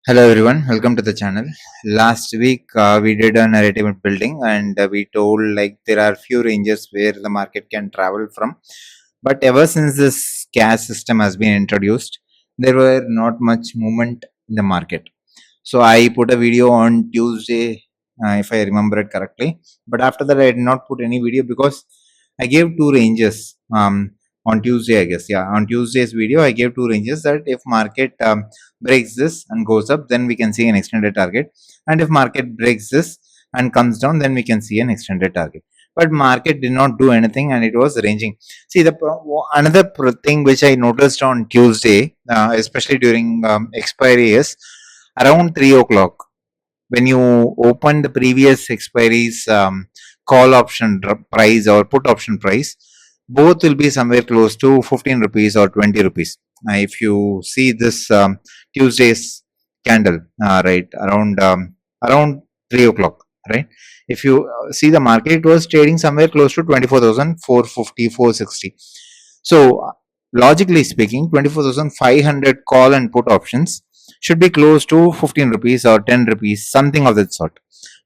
Hello everyone, welcome to the channel. Last week we did a narrative building and we told like there are few ranges where the market can travel from. But ever since this cash system has been introduced, there were not much movement in the market. So I put a video on Tuesday, if I remember it correctly. But after that, I did not put any video because I gave two ranges on Tuesday, I guess. Yeah, on Tuesday's video, I gave two ranges that if market breaks this and goes up, then we can see an extended target. And if market breaks this and comes down, then we can see an extended target. But market did not do anything and it was ranging. See, another thing which I noticed on Tuesday, especially during expiry, is around 3 o'clock when you open the previous expiries call option price or put option price, both will be somewhere close to 15 rupees or 20 rupees. If you see this Tuesday's candle, right, around 3 o'clock, right, if you see the market, it was trading somewhere close to 24,450, 460. So logically speaking, 24,500 call and put options should be close to 15 rupees or 10 rupees, something of that sort.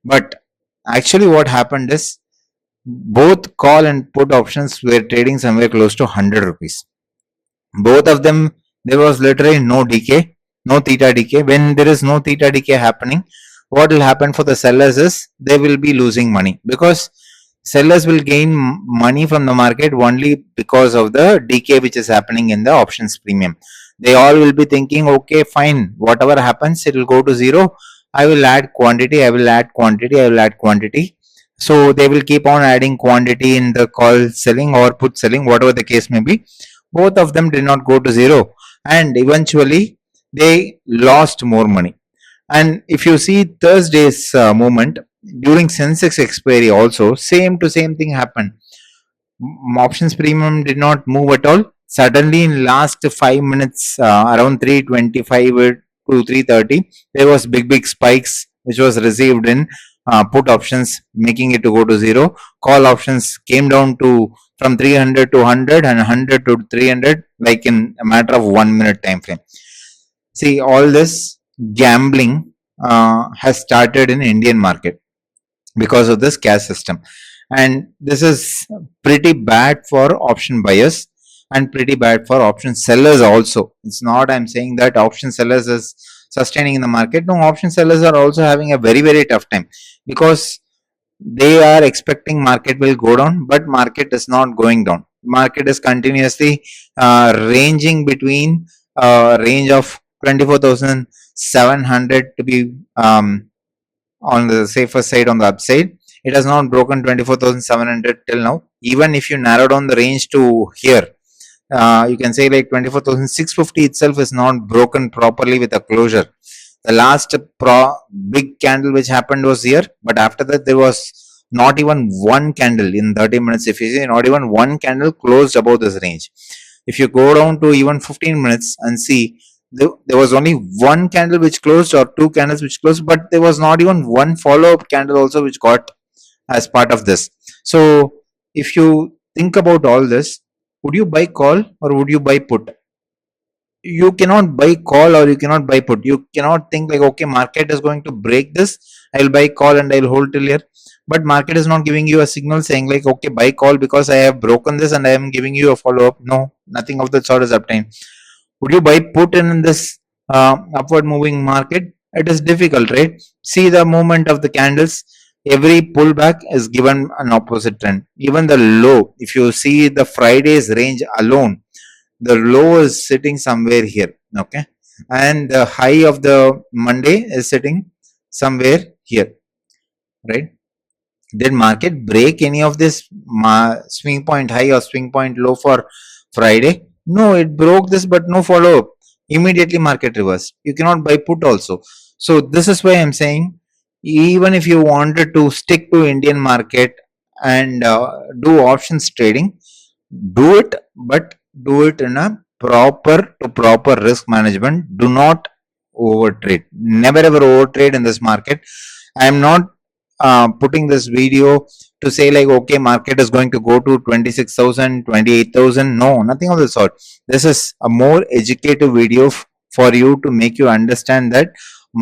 But actually what happened is both call and put options were trading somewhere close to 100 rupees. Both of them, there was literally no decay, no theta decay. When there is no theta decay happening, what will happen for the sellers is they will be losing money, because sellers will gain money from the market only because of the decay which is happening in the options premium. They all will be thinking, okay, fine, whatever happens, it will go to zero. I will add quantity, I will add quantity, I will add quantity. So they will keep on adding quantity in the call selling or put selling, whatever the case may be. Both of them did not go to zero, and eventually they lost more money. And if you see Thursday's movement during Sensex expiry, also same thing happened. Options premium did not move at all. Suddenly, in last 5 minutes, around 3:25 to 3:30, there was big spikes which was received in put options, making it to go to zero. Call options came down to from 300 to 100 and 100 to 300, like in a matter of 1 minute time frame. See, all this gambling has started in Indian market because of this cash system, and this is pretty bad for option buyers and pretty bad for option sellers also. It's not I'm saying that option sellers is sustaining in the market. No, option sellers are also having a very tough time, because they are expecting market will go down, but market is not going down. Market is continuously ranging between range of 24,700 to be on the safer side, on the upside. It has not broken 24,700 till now. Even if you narrow down the range to here, you can say like 24,650 itself is not broken properly with a closure. The last big candle which happened was here, but after that there was not even one candle in 30 minutes. If you see, not even one candle closed above this range. If you go down to even 15 minutes and see, there was only one candle which closed or two candles which closed, but there was not even one follow-up candle also which got as part of this. So if you think about all this, would you buy call or would you buy put? You cannot buy call or you cannot buy put. You cannot think like, okay, market is going to break this, I'll buy call and I'll hold till here. But market is not giving you a signal saying like, okay, buy call because I have broken this and I am giving you a follow-up. No, nothing of the sort is obtained. Would you buy put in this upward moving market? It is difficult, right? See the movement of the candles. Every pullback is given an opposite trend. Even the low, if you see the Friday's range alone, the low is sitting somewhere here, okay, and the high of the Monday is sitting somewhere here, right? Did market break any of this swing point high or swing point low for Friday? No, it broke this, but no follow up. Immediately market reversed. You cannot buy put also. So this is why I'm saying, even if you wanted to stick to Indian market and do options trading, do it, but do it in a proper risk management. Do not overtrade. Never ever overtrade in this market. I am not putting this video to say like, okay, market is going to go to 26,000, 28,000. No, nothing of the sort. This is a more educative video for you, to make you understand that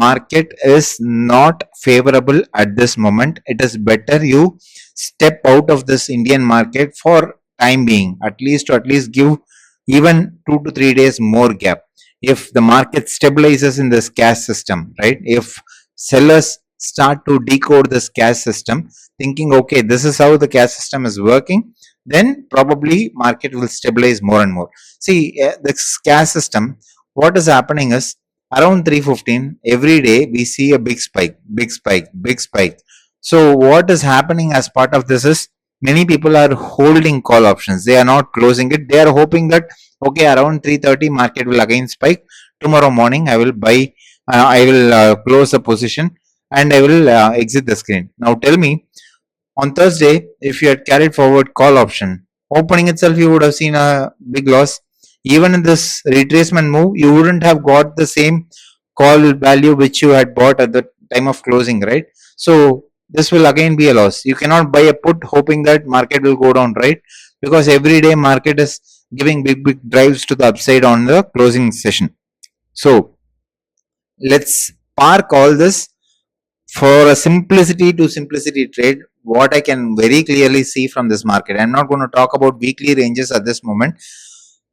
market is not favorable at this moment. It is better you step out of this Indian market for time being, at least give even 2 to 3 days more gap. If the market stabilizes in this cash system, right? If sellers start to decode this cash system, thinking, okay, this is how the cash system is working, then probably market will stabilize more and more. See, this cash system, what is happening is around 315 every day we see a big spike, big spike, big spike. So what is happening as part of this is many people are holding call options. They are not closing it. They are hoping that okay, around 3:30 market will again spike. Tomorrow morning I will buy, I will close the position and I will exit the screen. Now tell me, on Thursday, if you had carried forward call option, opening itself you would have seen a big loss. Even in this retracement move, you wouldn't have got the same call value which you had bought at the time of closing, right? So this will again be a loss. You cannot buy a put hoping that market will go down, right? Because every day market is giving big drives to the upside on the closing session. So let's park all this for a simplicity to simplicity trade. What I can very clearly see from this market, I'm not going to talk about weekly ranges at this moment.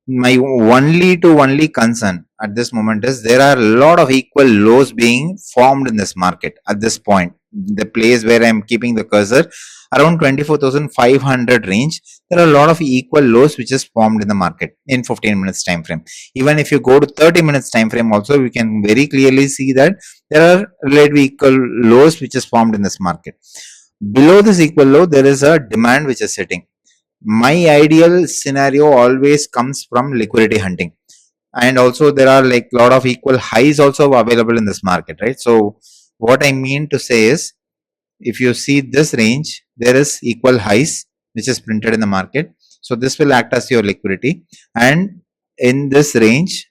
My only concern at this moment is there are a lot of equal lows being formed in this market at this point. The place where I'm keeping the cursor, around 24,500 range, there are a lot of equal lows which is formed in the market in 15 minutes time frame. Even if you go to 30 minutes time frame also, we can very clearly see that there are relatively equal lows which is formed in this market. Below this equal low, there is a demand which is sitting. My ideal scenario always comes from liquidity hunting, and also there are like a lot of equal highs also available in this market, right? So what I mean to say is, if you see this range, there is equal highs which is printed in the market. So this will act as your liquidity, and in this range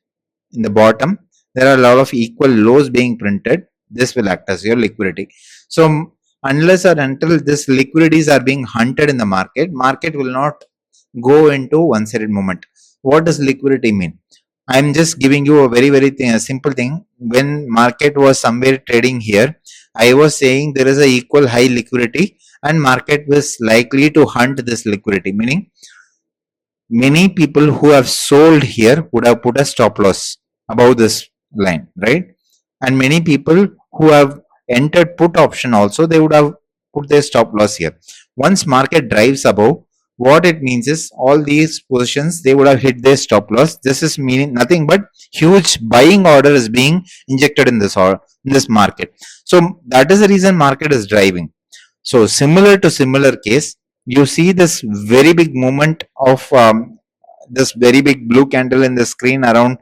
in the bottom there are a lot of equal lows being printed. This will act as your liquidity. So unless or until this liquidities are being hunted in the market will not go into one-sided movement. What does liquidity mean? I'm just giving you a very simple thing. When market was somewhere trading here, I was saying there is a equal high liquidity and market was likely to hunt this liquidity, meaning many people who have sold here would have put a stop loss above this line, right? And many people who have entered put option also, they would have put their stop loss here. Once market drives above, what it means is all these positions, they would have hit their stop loss. This is meaning nothing but huge buying order is being injected in this market. So that is the reason market is driving. So similar to similar case, you see this very big movement of this very big blue candle in the screen around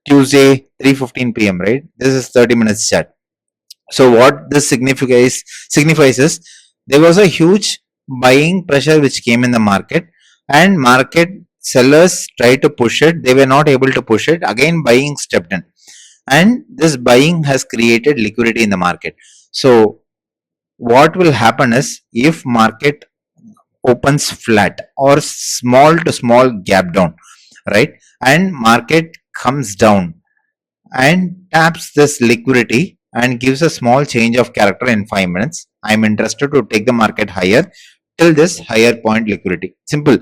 Tuesday 3:15 p.m. right? This is 30 minutes chat. So what this signifies is there was a huge buying pressure which came in the market, and market sellers tried to push it. They were not able to push it. Again, buying stepped in, and this buying has created liquidity in the market. So what will happen is, if market opens flat or small to small gap down, right, and market comes down and taps this liquidity and gives a small change of character in 5 minutes, I'm interested to take the market higher till this higher point liquidity. Simple.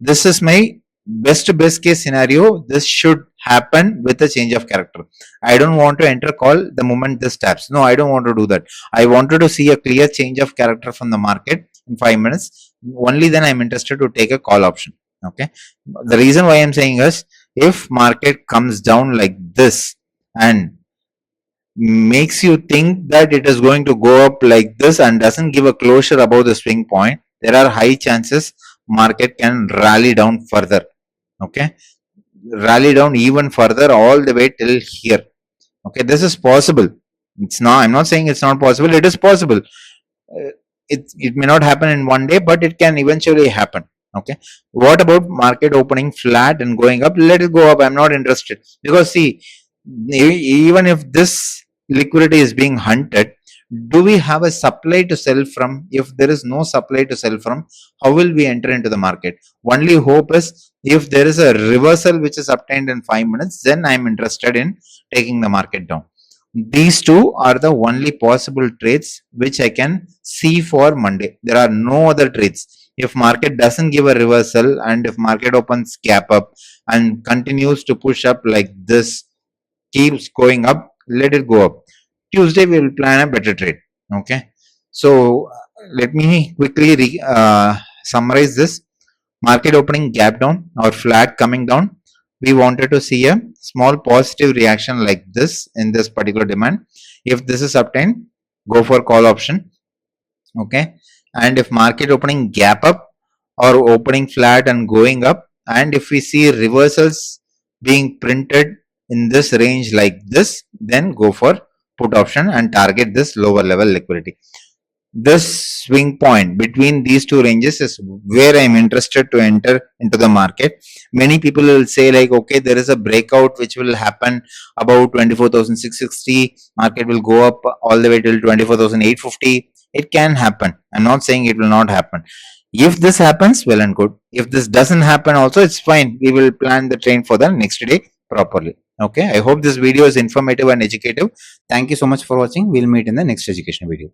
This is my best case scenario. This should happen with a change of character. I don't want to enter call the moment this taps. No, I don't want to do that. I wanted to see a clear change of character from the market in 5 minutes. Only then I'm interested to take a call option. Okay. The reason why I'm saying is, if market comes down like this and makes you think that it is going to go up like this and doesn't give a closure above the swing point, there are high chances market can rally down further. Okay, rally down even further all the way till here. Okay, this is possible. It's not, I'm not saying it's not possible. It is possible. It may not happen in one day, but it can eventually happen. Okay, what about market opening flat and going up? Let it go up. I'm not interested, because see, even if this liquidity is being hunted, do we have a supply to sell from? If there is no supply to sell from, how will we enter into the market? Only hope is, if there is a reversal which is obtained in 5 minutes, then I'm interested in taking the market down. These two are the only possible trades which I can see for Monday. There are no other trades. If market doesn't give a reversal and if market opens gap up and continues to push up like this, keeps going up, let it go up. Tuesday we will plan a better trade. Okay. So let me quickly summarize this. Market opening gap down or flat coming down. We wanted to see a small positive reaction like this in this particular demand. If this is obtained, go for call option. Okay. And if market opening gap up or opening flat and going up, and if we see reversals being printed in this range like this, then go for put option and target this lower level liquidity. This swing point between these two ranges is where I'm interested to enter into the market. Many people will say like, okay, there is a breakout which will happen about 24,660. Market will go up all the way till 24,850. It can happen. I'm not saying it will not happen. If this happens, well and good. If this doesn't happen also, it's fine. We will plan the train for the next day properly. Okay. I hope this video is informative and educative. Thank you so much for watching. We'll meet in the next education video.